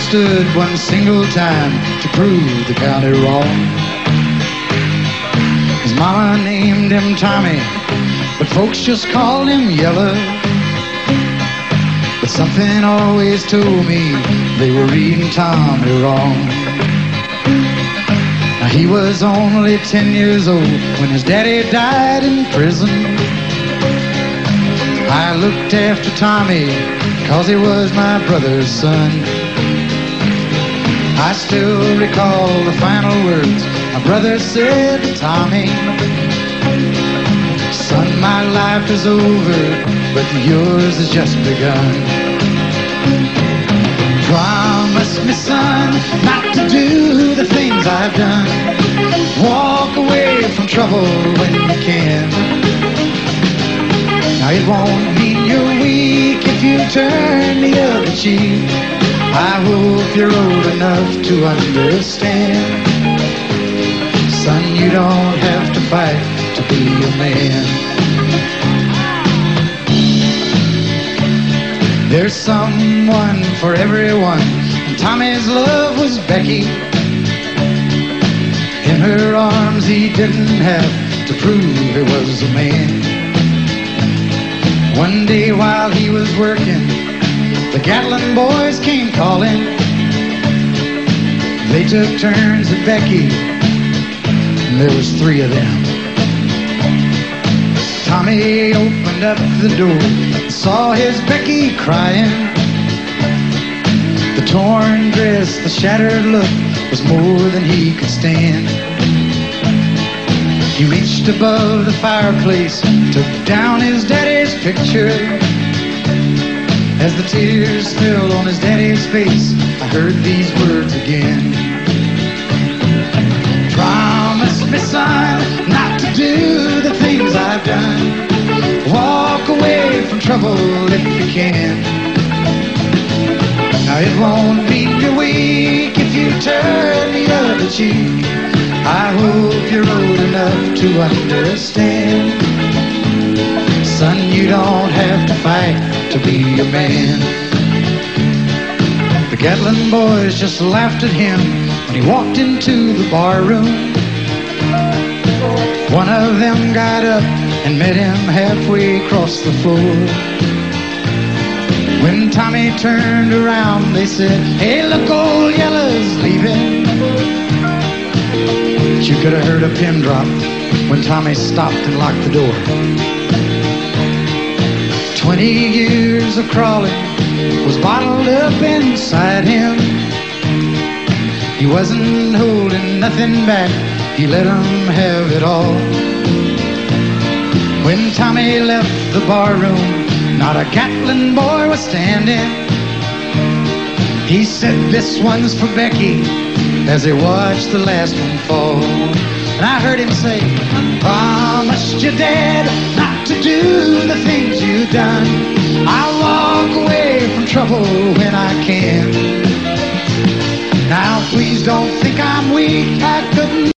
stood one single time to prove the county wrong. His mama named him Tommy, but folks just called him Yellow. But something always told me they were reading Tommy wrong. Now he was only 10 years old when his daddy died in prison. I looked after Tommy 'cause he was my brother's son. I still recall the final words my brother said to Tommy. Son, my life is over, but yours has just begun. Promise me, son, not to do the things I've done. Walk away from trouble when you can. Now it won't mean you're weak if you turn the other cheek. I hope you're old enough to understand. Son, you don't have to fight to be a man. There's someone for everyone, and Tommy's love was Becky. In her arms he didn't have to prove he was a man. One day while he was working, the Gatlin boys came calling. They took turns at Becky, and there was 3 of them. Tommy opened up the door, saw his Becky crying. The torn dress, the shattered look was more than he could stand. He reached above the fireplace, took down his daddy's picture. As the tears fell on his daddy's face, I heard these words again. Promise me, son, not to do the things I've done. Walk away from trouble if you can. Now it won't mean you're weak if you turn the other cheek. I hope you're old enough to understand. Son, you don't have to fight to be a man. The Gatlin boys just laughed at him when he walked into the bar room. One of them got up and met him halfway across the floor. When Tommy turned around, they said, "Hey, look, old Yellow's leaving." You could have heard a pin drop when Tommy stopped and locked the door. 20 years of crawling was bottled up inside him. He wasn't holding nothing back, he let them have it all. When Tommy left the bar room, not a Gatlin boy was standing. He said, "This one's for Becky," as he watched the last one fall. And I heard him say, "Promised your dad not to do the things you've done. I'll walk away from trouble when I can. Now please don't think I'm weak, I couldn't